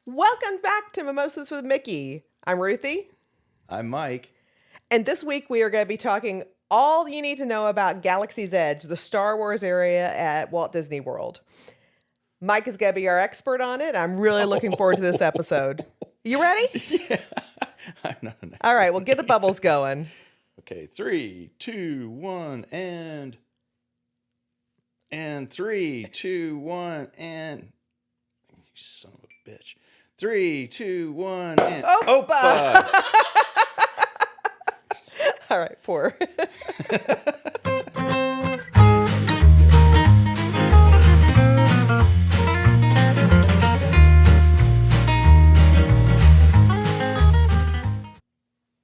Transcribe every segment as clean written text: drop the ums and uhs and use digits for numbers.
Welcome back to Mimosas with Mickey. I'm Ruthie, I'm Mike. and this week we are going to be talking all you need to know about Galaxy's Edge, the Star Wars area at Walt Disney World. Mike is going to be our expert on it. I'm really looking forward to this episode. You ready? Yeah. I'm not an All expert. right, well, get the bubbles going. Okay, 3, 2, 1, and 3, 2, 1, and you son of a bitch. 3, 2, 1, and Opa! All right, 4.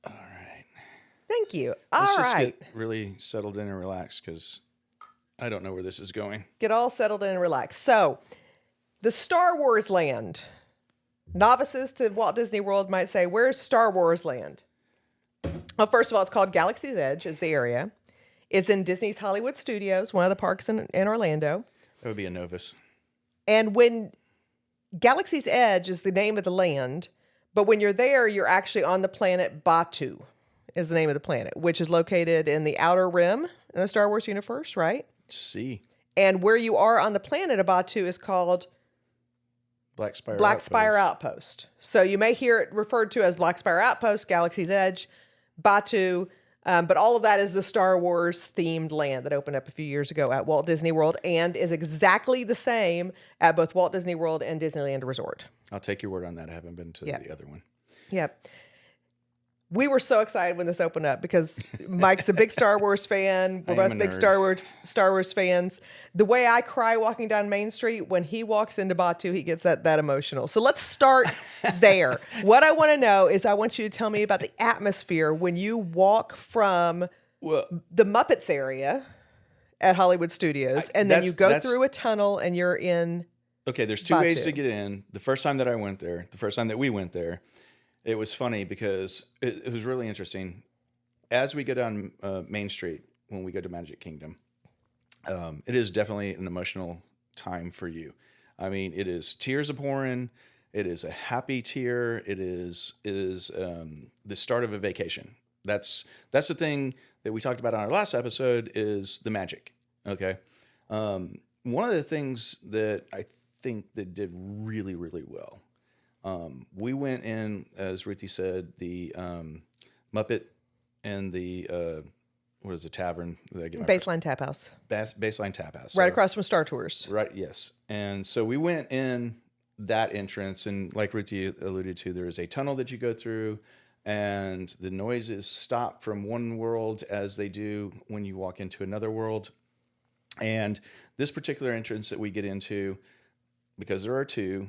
All right. Thank you. Let's All just right. get really settled in and relaxed because I don't know where this is going. Get all settled in and relaxed. So, the Star Wars land. Novices to Walt Disney World might say, where's Star Wars land? Well, first of all, it's called Galaxy's Edge is the area. It's in Disney's Hollywood Studios, one of the parks in Orlando. That would be a novice. And when Galaxy's Edge is the name of the land, but when you're there, you're actually on the planet Batuu is the name of the planet, which is located in the outer rim in the Star Wars universe, right? C. And where you are on the planet of Batuu is called Black Spire Outpost. So you may hear it referred to as Black Spire Outpost, Galaxy's Edge, Batuu, but all of that is the Star Wars themed land that opened up a few years ago at Walt Disney World and is exactly the same at both Walt Disney World and Disneyland Resort. I'll take your word on that. I haven't been to the other one. Yep. We were so excited when this opened up because Mike's a big Star Wars fan. We're both big nerd. Star Wars fans. The way I cry walking down Main Street, when he walks into Batuu, he gets that emotional. So let's start there. What I want to know is I want you to tell me about the atmosphere when you walk from the Muppets area at Hollywood Studios, and then you go through a tunnel and you're in Okay, there's two ways Batuu. to get in. The first time that we went there, it was funny because it was really interesting. As we go down Main Street, when we go to Magic Kingdom, it is definitely an emotional time for you. I mean, it is tears are pouring. It is a happy tear. It is the start of a vacation. That's the thing that we talked about on our last episode is the magic. Okay, one of the things that I think that did really, really well. We went in, as Ruthie said, the Muppet and the what is the tavern? Baseline Tap House. Baseline Tap House. Right across from Star Tours. Right, yes. And so we went in that entrance, and like Ruthie alluded to, there is a tunnel that you go through, and the noises stop from one world as they do when you walk into another world. And this particular entrance that we get into, because there are two,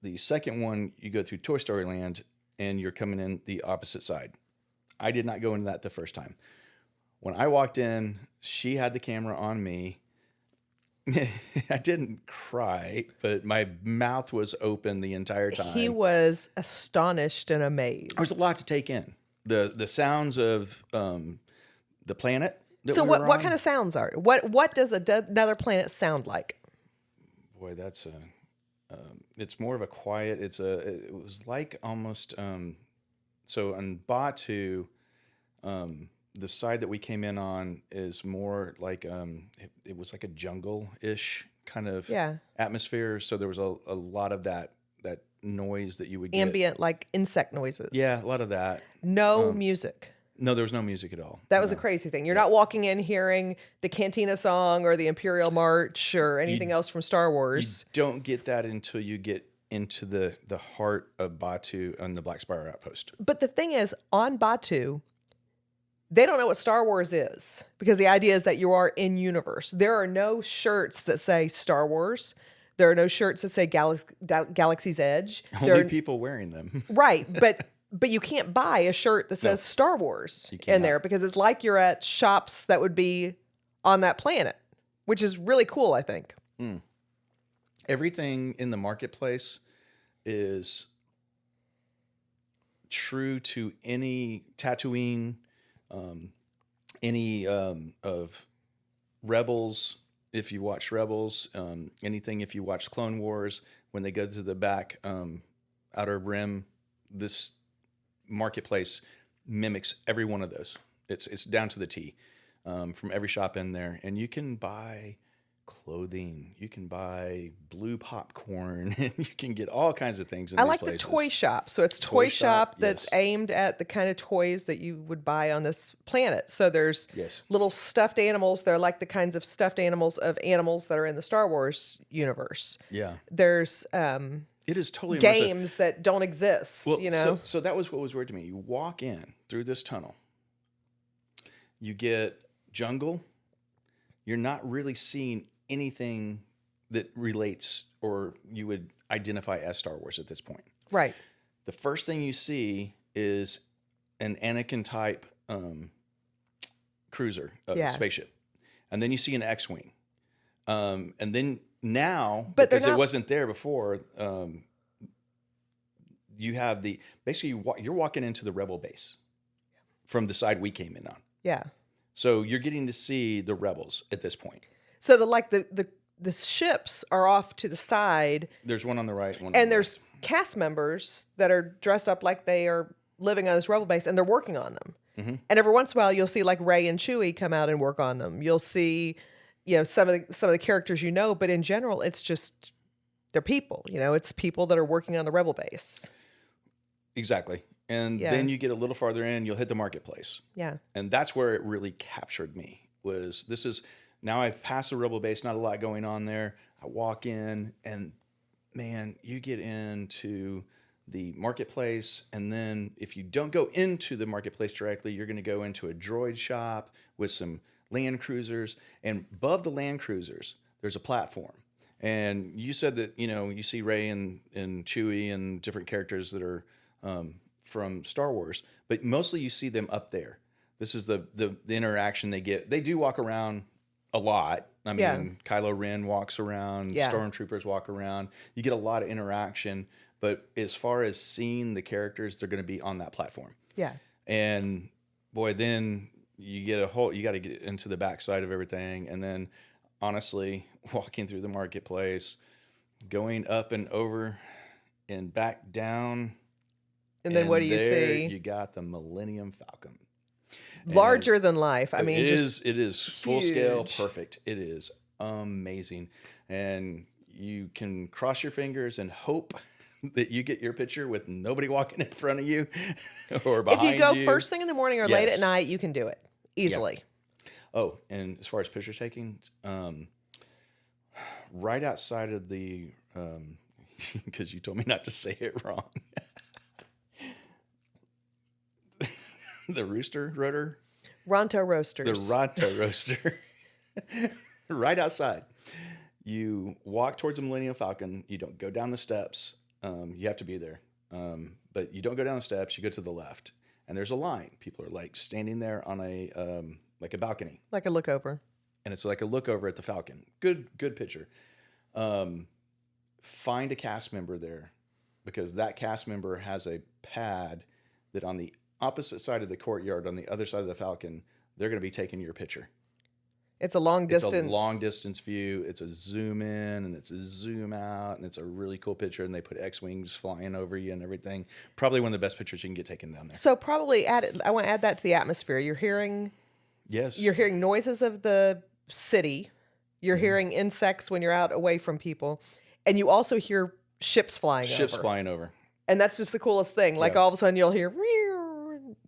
the second one, you go through Toy Story Land, and you're coming in the opposite side. I did not go into that the first time. When I walked in, she had the camera on me. I didn't cry, but my mouth was open the entire time. He was astonished and amazed. There was a lot to take in. The sounds of the planet. So what kind of sounds are? What does another planet sound like? Boy, that's it's more of a quiet. It was like almost so on Batuu, the side that we came in on is more like it was like a jungle-ish kind of atmosphere. So there was a lot of that noise that you would get. Ambient, like insect noises. Yeah, a lot of that. No music. No, there was no music at all. That was a crazy thing. You're not walking in hearing the Cantina song or the Imperial March or anything else from Star Wars. You don't get that until you get into the heart of Batuu on the Black Spire Outpost. But the thing is, on Batuu, they don't know what Star Wars is because the idea is that you are in universe. There are no shirts that say Star Wars. There are no shirts that say Galaxy's Edge. Only people wearing them. Right, but you can't buy a shirt that says Star Wars in there because it's like you're at shops that would be on that planet, which is really cool, I think. Everything in the marketplace is true to any Tatooine, any of Rebels. If you watch Rebels, anything if you watch Clone Wars, when they go to the back Outer Rim, this marketplace mimics every one of those. It's down to the T, from every shop in there, and you can buy clothing, you can buy blue popcorn, and you can get all kinds of things in I these like places. the toy shop. So it's Toy toy shop, shop that's yes. aimed at the kind of toys that you would buy on this planet. So there's Yes. little stuffed animals. They're like the kinds of stuffed animals of animals that are in the Star Wars universe. Yeah, There's it is totally immersive. games that don't exist, Well, you know? so that was what was weird to me. You walk in through this tunnel, you get jungle. You're not really seeing anything that relates or you would identify as Star Wars at this point. Right. The first thing you see is an Anakin type cruiser, Yeah. spaceship, and then you see an X-wing, and then now, But they're because it not- wasn't there before, you have basically you're walking into the Rebel base from the side we came in on. Yeah. So you're getting to see the Rebels at this point. So the ships are off to the side, There's one on the right, one on and the there's cast members that are dressed up like they are living on this rebel base, and they're working on them. Mm-hmm. And every once in a while, you'll see like Rey and Chewie come out and work on them. You'll see, some of the characters, but in general, it's just they're people. It's people that are working on the rebel base. Exactly. And Yeah. then you get a little farther in, you'll hit the marketplace. Yeah. And that's where it really captured me. Now I've passed the Rebel base, not a lot going on there. I walk in and man, you get into the marketplace. And then if you don't go into the marketplace directly, you're going to go into a droid shop with some land cruisers. And above the land cruisers, there's a platform. And you said that, you see Rey and Chewie and different characters that are from Star Wars, but mostly you see them up there. This is the interaction they get. They do walk around a lot. I mean, Yeah. Kylo Ren walks around, Yeah. Stormtroopers walk around. You get a lot of interaction, but as far as seeing the characters, they're going to be on that platform. Yeah. And boy, then you got to get into the backside of everything. And then honestly, walking through the marketplace, going up and over and back down. And then what do you there see? You got the Millennium Falcon. Larger than life. I mean, it just is full scale, huge. perfect. It is amazing. And you can cross your fingers and hope that you get your picture with nobody walking in front of you or behind you. If you go first thing in the morning or late Yes. at night, you can do it easily. Oh, and as far as picture taking, right outside of the, because you told me not to say it wrong. The rooster rotor? Ronto Roasters. The Ronto roaster. Right outside. You walk towards the Millennium Falcon. You don't go down the steps. You have to be there. But you don't go down the steps. You go to the left. And there's a line. People are like standing there on like a balcony. Like a look over. And it's like a look over at the Falcon. Good picture. Find a cast member there, because that cast member has a pad that on the opposite side of the courtyard, on the other side of the Falcon, they're going to be taking your picture. It's a long distance. It's a long distance view. It's a zoom in and it's a zoom out, and it's a really cool picture. And they put X-wings flying over you and everything. Probably one of the best pictures you can get taken down there. So probably I want to add that to the atmosphere. You're hearing noises of the city. You're hearing insects when you're out away from people, and you also hear ships flying over. And that's just the coolest thing. Like all of a sudden you'll hear,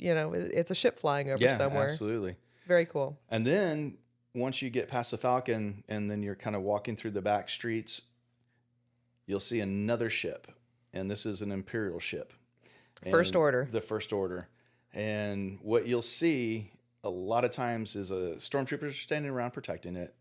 it's a ship flying over somewhere. Absolutely. Very cool. And then once you get past the Falcon and then you're kind of walking through the back streets, you'll see another ship. And this is an Imperial ship. First Order. The First Order. And what you'll see a lot of times is stormtroopers standing around protecting it.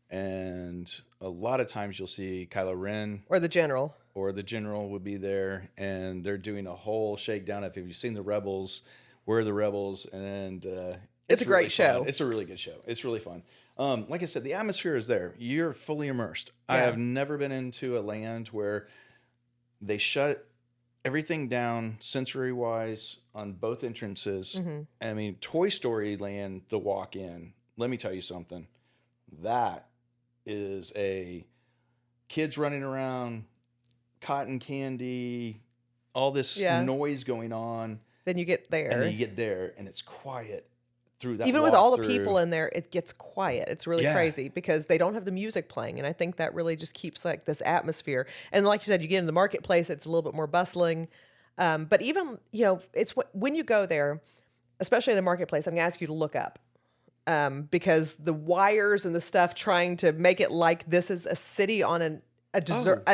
And a lot of times you'll see Kylo Ren. Or the general. Would be there. And they're doing a whole shakedown of, if you've seen the Rebels, we're the Rebels. And it's a great really show. Fun. It's a really good show. It's really fun. Like I said, the atmosphere is there. You're fully immersed. Yeah. I have never been into a land where they shut everything down sensory-wise on both entrances. Mm-hmm. I mean, Toy Story Land, the walk-in, let me tell you something. That is kids running around, cotton candy, all this Yeah. noise going on, Then you get there. and then you get there, and it's quiet through that. Even with all the walkthrough. people in there, it gets quiet. It's really Yeah. crazy because they don't have the music playing. And I think that really just keeps like this atmosphere. And like you said, you get in the marketplace, it's a little bit more bustling. But even, it's when you go there, especially in the marketplace, I'm going to ask you to look up because the wires and the stuff trying to make it like this is a city on a desert.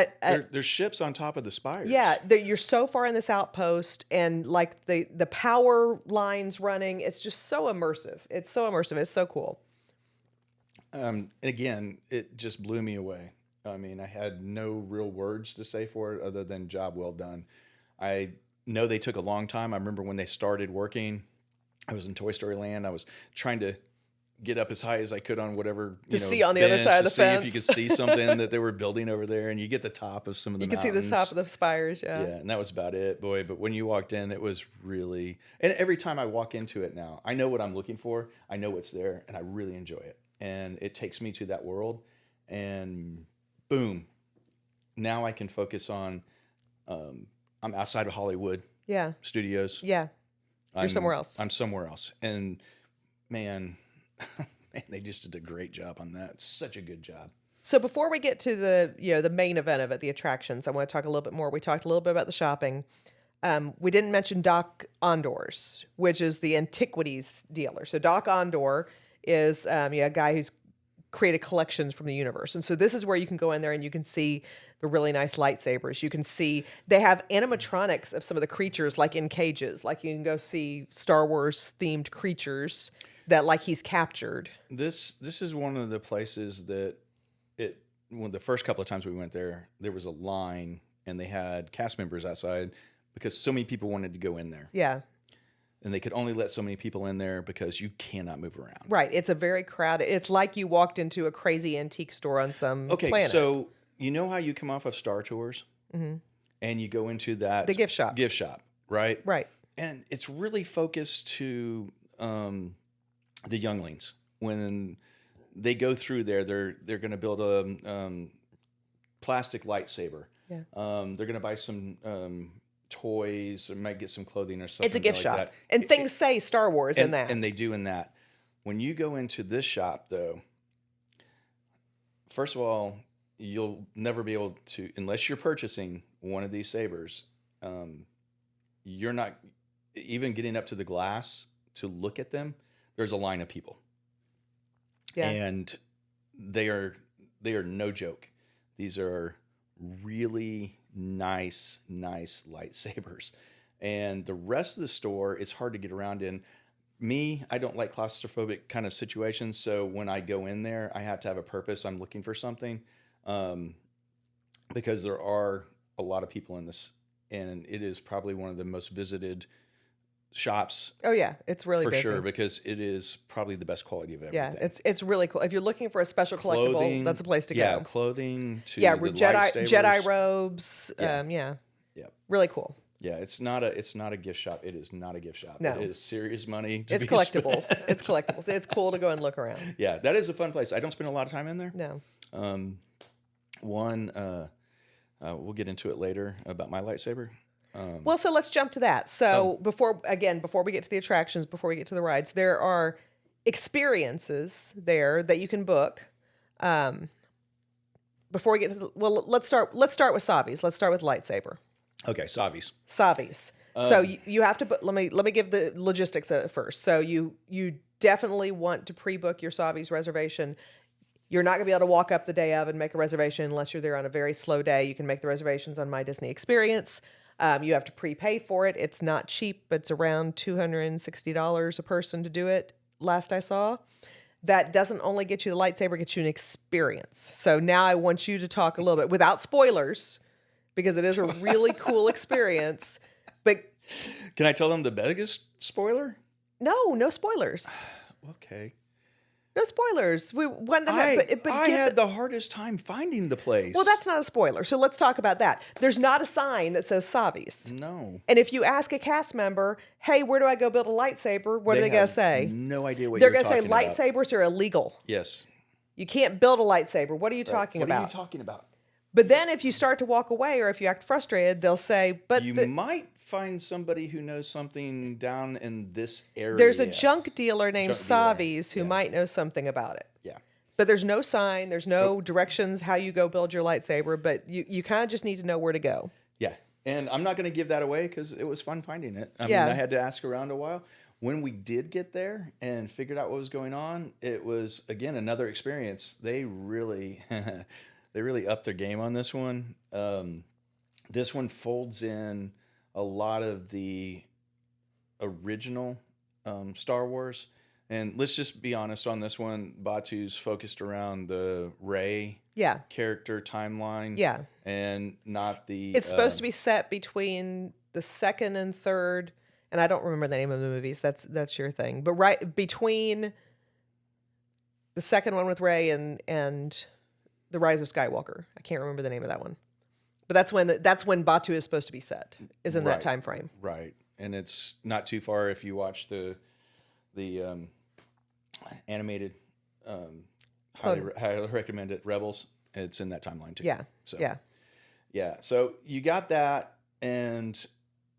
There's ships on top of the spires. Yeah, you're so far in this outpost, and like the power lines running, it's just so immersive. It's so immersive. It's so cool. Again, it just blew me away. I mean, I had no real words to say for it other than job well done. I know they took a long time. I remember when they started working, I was in Toy Story Land. I was trying to get up as high as I could on whatever see on the other side of the fence. if you could see something that they were building over there, and you get the top of some of the You can see mountains. the top of the spires, yeah. Yeah, and that was about it, boy. But when you walked in, it was really... And every time I walk into it now, I know what I'm looking for. I know what's there, and I really enjoy it. And it takes me to that world, and boom. Now I can focus on... I'm outside of Hollywood Yeah. studios. Yeah. You're somewhere else. I'm somewhere else. And, man, they just did a great job on that. Such a good job. So before we get to the main event of it, the attractions, I want to talk a little bit more. We talked a little bit about the shopping. We didn't mention Doc Ondor's, which is the antiquities dealer. So Doc Ondor is a guy who's created collections from the universe. And so this is where you can go in there and you can see the really nice lightsabers. You can see they have animatronics of some of the creatures like in cages. Like you can go see Star Wars themed creatures that like he's captured. This is one of the places that when the first couple of times we went there was a line and they had cast members outside because so many people wanted to go in there. Yeah. And they could only let so many people in there because you cannot move around. Right. It's a very crowded. It's like you walked into a crazy antique store on some planet. So you know how you come off of Star Tours and you go into that... The gift shop. Gift shop, right? Right. And it's really focused to the younglings. When they go through there, they're going to build a plastic lightsaber. Yeah. They're going to buy some... toys, or might get some clothing or something. It's a gift like shop. that. And things say Star Wars in that. And they do in that. When you go into this shop, though, first of all, you'll never be able to, unless you're purchasing one of these sabers, you're not, even getting up to the glass to look at them, there's a line of people. Yeah. And they are no joke. These are really nice lightsabers. And the rest of the store is hard to get around in. Me, I don't like claustrophobic kind of situations, so when I go in there, I have to have a purpose. I'm looking for something because there are a lot of people in this, and it is probably one of the most visited shops. Oh yeah, it's really for busy. sure, because it is probably the best quality of everything. Yeah, it's really cool. If you're looking for a special collectible, that's a place to go. go. Clothing to yeah, the Jedi robes. Yeah. Really cool. Yeah, it's not a gift shop. It is not a gift shop. No. It is serious money. It's collectibles. It's collectibles. It's cool to go and look around. Yeah, that is a fun place. I don't spend a lot of time in there. No. We'll get into it later about my lightsaber. Well, so let's jump to that. So before we get to the attractions, before we get to the rides, there are experiences there that you can book. Before we get to let's start with Savi's. Let's start with lightsaber. Okay, Savi's. So you have to put. Let me give the logistics of it first. So you definitely want to pre-book your Savi's reservation. You're not going to be able to walk up the day of and make a reservation unless you're there on a very slow day. You can make the reservations on My Disney Experience. You have to prepay for it. It's not cheap. It's around $260 a person to do it, last I saw. That doesn't only get you the lightsaber, it gets you an experience. So now I want you to talk a little bit, without spoilers, because it is a really cool experience. But can I tell them the biggest spoiler? No spoilers. Okay. No spoilers. I had the hardest time finding the place. Well, that's not a spoiler. So let's talk about that. There's not a sign that says Savi's. No. And if you ask a cast member, hey, where do I go build a lightsaber? What are they going to say? No idea what They're you're going talking to say about. lightsabers are illegal. Yes. You can't build a lightsaber. What are you talking about? What are you talking about? But then if you start to walk away or if you act frustrated, they'll say, but You might find somebody who knows something down in this area. there's a junk dealer named Junk dealer, Savi's who yeah. might know something about it. Yeah. But there's no sign, there's no directions how you go build your lightsaber, but you kind of just need to know where to go. Yeah. And I'm not going to give that away because it was fun finding it. I Yeah. mean, I had to ask around a while. When we did get there and figured out what was going on, it was, again, another experience. They really, they really upped their game on this one. This one folds in a lot of the original Star Wars. And let's just be honest on this one. Batu's focused around the Rey Yeah. character timeline. Yeah. And not the... It's supposed to be set between the second and third, and I don't remember the name of the movies. That's your thing. But right between the second one with Rey and The Rise of Skywalker. I can't remember the name of that one. But that's when Batu is supposed to be set, is in that time frame. Right. And it's not too far if you watch the animated, highly recommend it, Rebels. It's in that timeline too. Yeah. So, yeah. Yeah. So you got that, and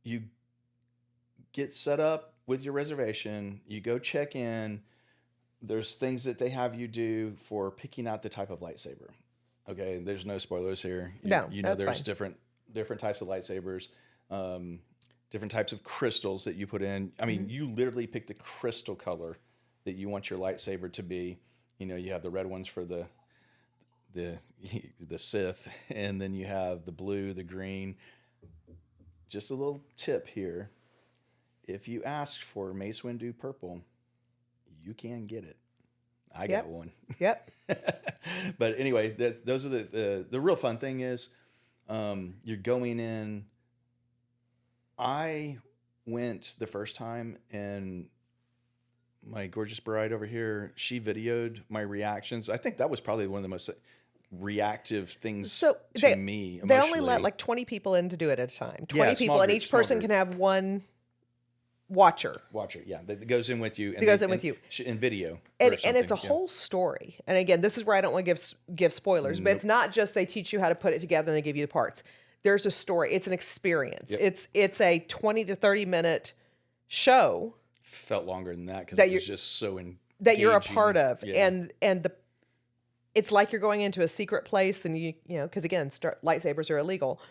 you get set up with your reservation. You go check in. There's things that they have you do for picking out the type of lightsaber. Okay, there's no spoilers here. You know that's there's fine. different types of lightsabers, different types of crystals that you put in. I mean, you literally pick the crystal color that you want your lightsaber to be. You know, you have the red ones for the Sith, and then you have the blue, the green. Just a little tip here: if you ask for Mace Windu purple, you can get it. I got one. Yep. But anyway, those are the real fun thing is you're going in. I went the first time, and my gorgeous bride over here, she videoed my reactions. I think that was probably one of the most reactive things to me emotionally. They only let like 20 people in to do it at a time. 20 people, and each person can have one watcher, yeah, that goes in with you. That goes in with you in video, and it's a whole story. And again, this is where I don't want to give spoilers, but it's not just they teach you how to put it together and they give you the parts. There's a story. It's an experience. Yep. It's a 20 to 30 minute show. Felt longer than that because it was just so engaging. That you're a part of, yeah. and it's like you're going into a secret place, and you know, because again, lightsabers are illegal.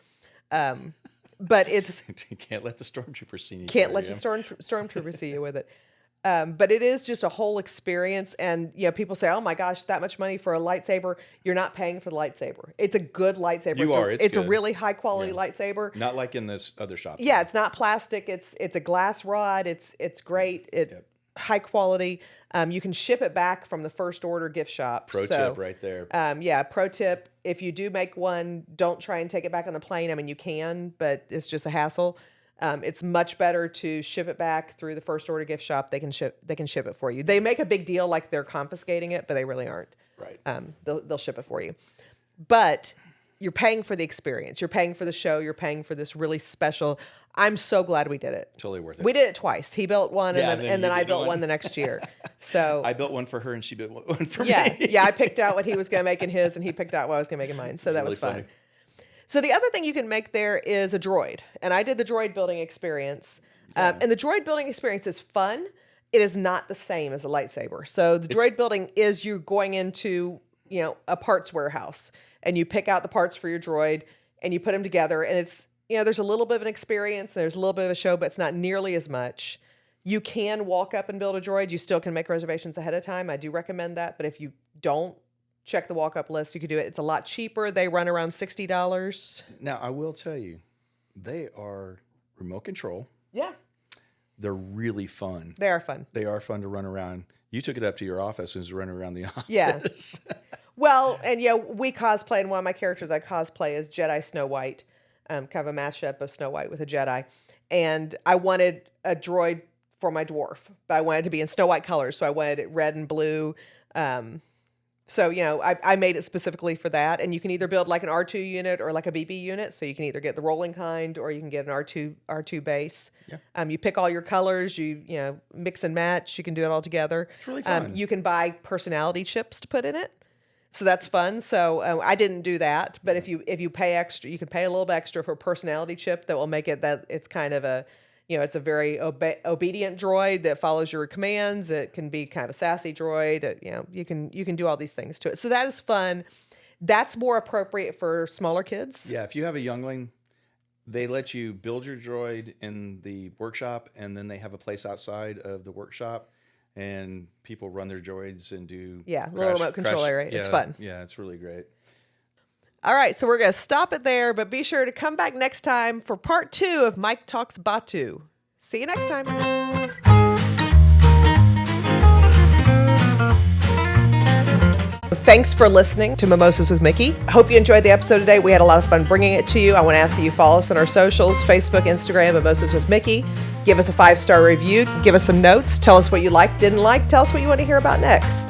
But it's you can't let the stormtroopers see you. Can't let the stormtroopers see you with it. But it is just a whole experience, and you know, people say, "Oh my gosh, that much money for a lightsaber!" You're not paying for the lightsaber. It's a good lightsaber. It's a really high quality lightsaber. Not like in this other shop. Yeah, it's not plastic. It's a glass rod. It's great. High quality. You can ship it back from the First Order gift shop. Pro tip right there. Pro tip. If you do make one, don't try and take it back on the plane. I mean, you can, but it's just a hassle. It's much better to ship it back through the First Order gift shop. They can ship it for you. They make a big deal like they're confiscating it, but they really aren't. Right. They'll ship it for you. But you're paying for the experience. You're paying for the show. You're paying for this really special. I'm so glad we did it. Totally worth it. We did it twice. He built one, and then I built one the next year. So I built one for her, and she built one for me. Yeah. I picked out what he was going to make in his, and he picked out what I was going to make in mine. So that was fun. Funny. So the other thing you can make there is a droid, and I did the droid building experience. And the droid building experience is fun. It is not the same as a lightsaber. So the droid building is you going into, you know, a parts warehouse, and you pick out the parts for your droid, and you put them together, and it's, you know, there's a little bit of an experience, there's a little bit of a show, but it's not nearly as much. You can walk up and build a droid. You still can make reservations ahead of time. I do recommend that, but if you don't, check the walk-up list. You could do it. It's a lot cheaper. They run around $60. Now, I will tell you, they are remote control. Yeah. They're really fun. They are fun. They are fun to run around. You took it up to your office and was running around the office. Yeah. Well, and yeah, we cosplay, and one of my characters I cosplay is Jedi Snow White, kind of a mashup of Snow White with a Jedi. And I wanted a droid for my dwarf, but I wanted it to be in Snow White colors, so I wanted it red and blue. So, you know, I made it specifically for that. And you can either build like an R2 unit or like a BB unit. So you can either get the rolling kind or you can get an R2 base. Yeah. You pick all your colors, you know, mix and match. You can do it all together. It's really fun. You can buy personality chips to put in it. So that's fun. So I didn't do that, but if you pay extra, you can pay a little bit extra for a personality chip that will make it that it's kind of a, it's a very obedient droid that follows your commands. It can be kind of a sassy droid. You can do all these things to it. So that is fun. That's more appropriate for smaller kids. Yeah, if you have a youngling, they let you build your droid in the workshop, and then they have a place outside of the workshop, and people run their droids and do little remote control area. It's fun. Yeah, it's really great. All right, so we're going to stop it there, but be sure to come back next time for part 2 of Mike Talks Batuu. See you next time. Thanks for listening to Mimosas with Mickey. I hope you enjoyed the episode today. We had a lot of fun bringing it to you. I want to ask that you follow us on our socials, Facebook, Instagram, Mimosas with Mickey. Give us a 5-star review. Give us some notes. Tell us what you liked, didn't like. Tell us what you want to hear about next.